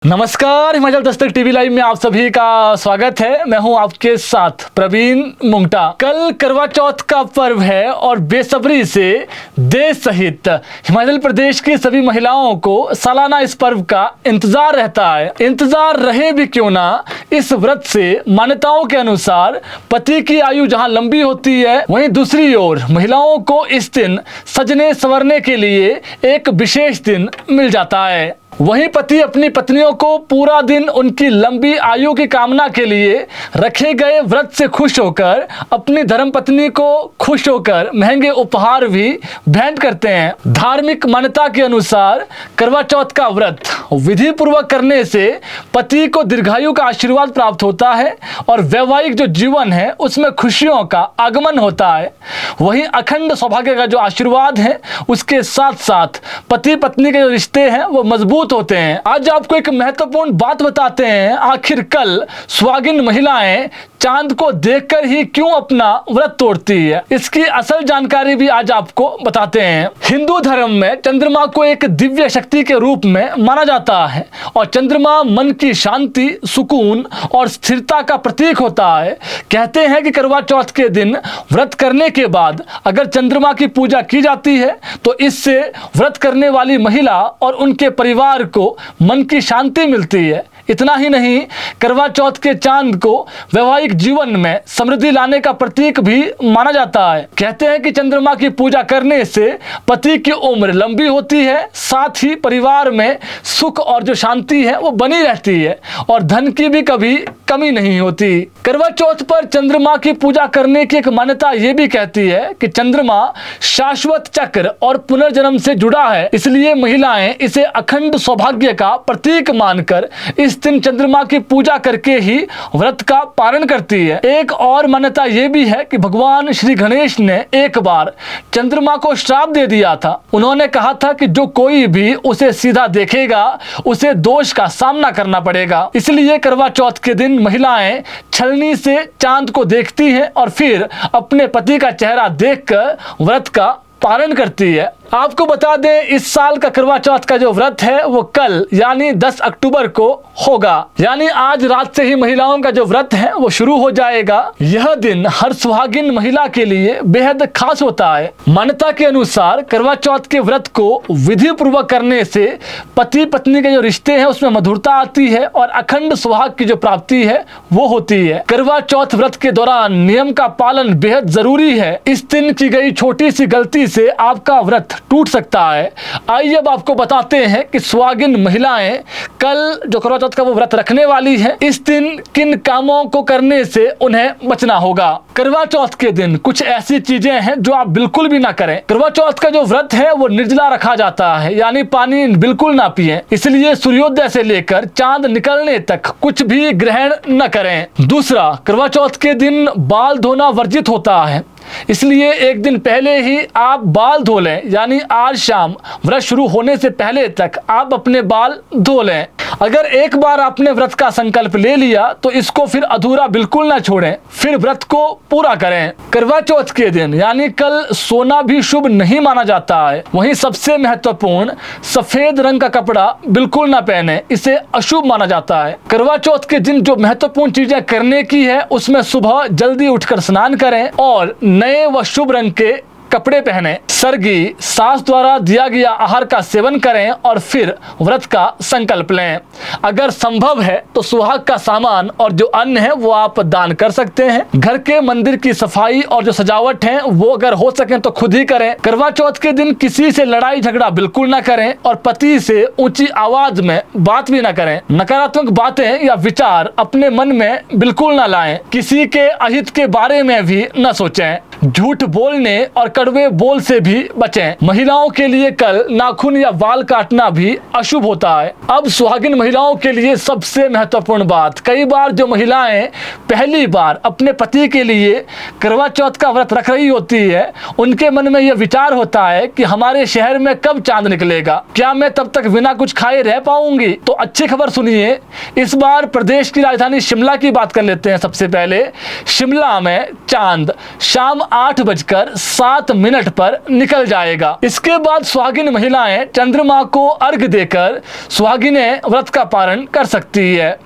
नमस्कार, Himachal Dastak TV live में आप सभी का स्वागत है। मैं हूं आपके साथ प्रवीण मुंगटा। कल करवा चौथ का पर्व है और बेसब्री से देश सहित हिमाचल प्रदेश की सभी महिलाओं को सालाना इस पर्व का इंतजार रहता है। इंतजार रहे भी क्यों ना, इस व्रत से मान्यताओं के अनुसार पति की आयु जहां लंबी होती है, वहीं दूसरी ओर महिलाओं को इस दिन सजने संवरने के लिए एक विशेष दिन मिल जाता है। वहीं पति अपनी पत्नियों को पूरा दिन उनकी लंबी आयु की कामना के लिए रखे गए व्रत से खुश होकर अपनी धर्मपत्नी को खुश होकर महंगे उपहार भी भेंट करते हैं। धार्मिक मान्यता के अनुसार करवा चौथ का व्रत विधि पूर्वक करने से पति को दीर्घायु का आशीर्वाद प्राप्त होता है और वैवाहिक जो जीवन है उसमें खुशियों का आगमन होता है। वहीं अखंड सौभाग्य का जो आशीर्वाद है उसके साथ साथ पति पत्नी के जो रिश्ते हैं वो मजबूत होते हैं। आज आपको एक महत्वपूर्ण बात बताते हैं, आखिर कल सुहागिन महिलाएं चांद को देखकर ही क्यों अपना व्रत तोड़ती है, इसकी असल जानकारी भी आज आपको बताते हैं। हिंदू धर्म में चंद्रमा को एक दिव्य शक्ति के रूप में माना जाता है और चंद्रमा मन की शांति, सुकून और स्थिरता का प्रतीक होता है। कहते हैं कि करवा चौथ के दिन व्रत करने के बाद अगर चंद्रमा की पूजा की जाती है तो इससे व्रत करने वाली महिला और उनके परिवार को मन की शांति मिलती है। इतना ही नहीं, करवा चौथ के चांद को वैवाहिक जीवन में समृद्धि लाने का प्रतीक भी माना जाता है। कहते हैं कि चंद्रमा की पूजा करने से पति की उम्र लंबी होती है, साथ ही परिवार में सुख और जो शांति है वो बनी रहती है और धन की भी कभी कमी नहीं होती। करवा चौथ पर चंद्रमा की पूजा करने की एक मान्यता ये भी कहती है कि चंद्रमा शाश्वत चक्र और पुनर्जन्म से जुड़ा है, इसलिए महिलाएं इसे अखंड सौभाग्य का प्रतीक मानकर इस दिन चंद्रमा की पूजा करके ही व्रत का पालन करती है। एक और मान्यता यह भी है कि भगवान श्री गणेश ने एक बार चंद्रमा को श्राप दे दिया था। उन्होंने कहा था कि जो कोई भी उसे सीधा देखेगा उसे दोष का सामना करना पड़ेगा। इसलिए करवा चौथ के दिन महिलाएं छलनी से चांद को देखती हैं और फिर अपने पति का चेहरा देखकर व्रत का पालन करती है। आपको बता दें, इस साल का करवा चौथ का जो व्रत है वो कल यानी 10 अक्टूबर को होगा, यानी आज रात से ही महिलाओं का जो व्रत है वो शुरू हो जाएगा। यह दिन हर सुहागिन महिला के लिए बेहद खास होता है। मान्यता के अनुसार करवा चौथ के व्रत को विधि पूर्वक करने से पति पत्नी के जो रिश्ते हैं उसमें मधुरता आती है और अखंड सुहाग की जो प्राप्ति है वो होती है। करवा चौथ व्रत के दौरान नियम का पालन बेहद जरूरी है। इस दिन की गई छोटी सी गलती से आपका व्रत टूट सकता है। आइए अब आपको बताते हैं कि सुहागिन महिलाएं कल जो करवा चौथ का वो व्रत रखने वाली है, इस दिन किन कामों को करने से उन्हें बचना होगा। करवा चौथ के दिन कुछ ऐसी चीजें हैं जो आप बिल्कुल भी ना करें। करवा चौथ का जो व्रत है वो निर्जला रखा जाता है, यानी पानी बिल्कुल ना पिए। इसलिए सूर्योदय से लेकर चांद निकलने तक कुछ भी ग्रहण न करें। दूसरा, करवा चौथ के दिन बाल धोना वर्जित होता है, इसलिए एक दिन पहले ही आप बाल धो लें, यानी आज शाम व्रत शुरू होने से पहले तक आप अपने बाल धो लें। अगर एक बार आपने व्रत का संकल्प ले लिया तो इसको फिर अधूरा बिल्कुल ना छोड़ें, फिर व्रत को पूरा करें। करवा चौथ के दिन यानी कल सोना भी शुभ नहीं माना जाता है। वहीं सबसे महत्वपूर्ण, सफेद रंग का कपड़ा बिल्कुल ना पहने, इसे अशुभ माना जाता है। करवा चौथ के दिन जो महत्वपूर्ण चीजें करने की है उसमें सुबह जल्दी उठकर स्नान करें और नए व शुभ रंग के कपड़े पहने, सरगी सास द्वारा दिया गया आहार का सेवन करें और फिर व्रत का संकल्प लें। अगर संभव है तो सुहाग का सामान और जो अन्न है वो आप दान कर सकते हैं। घर के मंदिर की सफाई और जो सजावट है वो अगर हो सके तो खुद ही करें। करवा चौथ के दिन किसी से लड़ाई झगड़ा बिल्कुल ना करें और पति से ऊंची आवाज में बात भी ना करें। नकारात्मक बातें या विचार अपने मन में बिल्कुल ना लाएं। किसी के अहित के बारे में भी न सोचें। झूठ बोलने और कड़वे बोल से भी बचें। महिलाओं के लिए कल नाखून या बाल काटना भी अशुभ होता है। अब सुहागिन महिलाओं के लिए सबसे महत्वपूर्ण बात, कई बार जो महिलाएं पहली बार अपने पति के लिए करवा चौथ का व्रत रख रही होती है, उनके मन में यह विचार होता है कि हमारे शहर में कब चांद निकलेगा, क्या मैं तब तक बिना कुछ खाए रह पाऊंगी। तो अच्छी खबर सुनिए, इस बार प्रदेश की राजधानी शिमला की बात कर लेते हैं। सबसे पहले शिमला में चांद शाम 8:07 पर निकल जाएगा। इसके बाद सुहागिन महिलाएं चंद्रमा को अर्घ देकर सुहागिनें व्रत का पारण कर सकती है।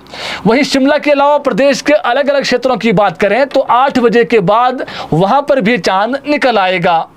वहीं शिमला के अलावा प्रदेश के अलग अलग क्षेत्रों की बात करें तो 8 बजे के बाद वहां पर भी चांद निकल आएगा।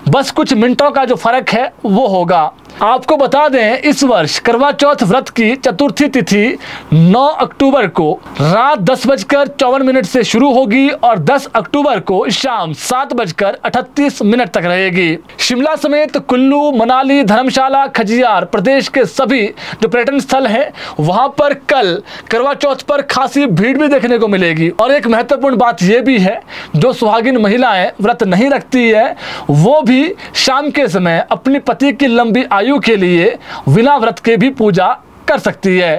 बस कुछ मिनटों का जो फर्क है वो होगा। आपको बता दें, इस वर्ष करवा चौथ व्रत की चतुर्थी तिथि 9 अक्टूबर को रात 10:54 से शुरू होगी और 10 अक्टूबर को शाम 7:38 तक रहेगी। शिमला समेत कुल्लू, मनाली, धर्मशाला, खजियार प्रदेश के सभी जो पर्यटन स्थल हैं वहां पर कल करवा चौथ पर खासी भीड़ भी देखने को मिलेगी। और एक महत्वपूर्ण बात यह भी है, जो सुहागिन महिलाएं व्रत नहीं रखती है वो भी शाम के समय अपनी पति की लंबी आयु के लिए बिना व्रत के भी पूजा कर सकती है।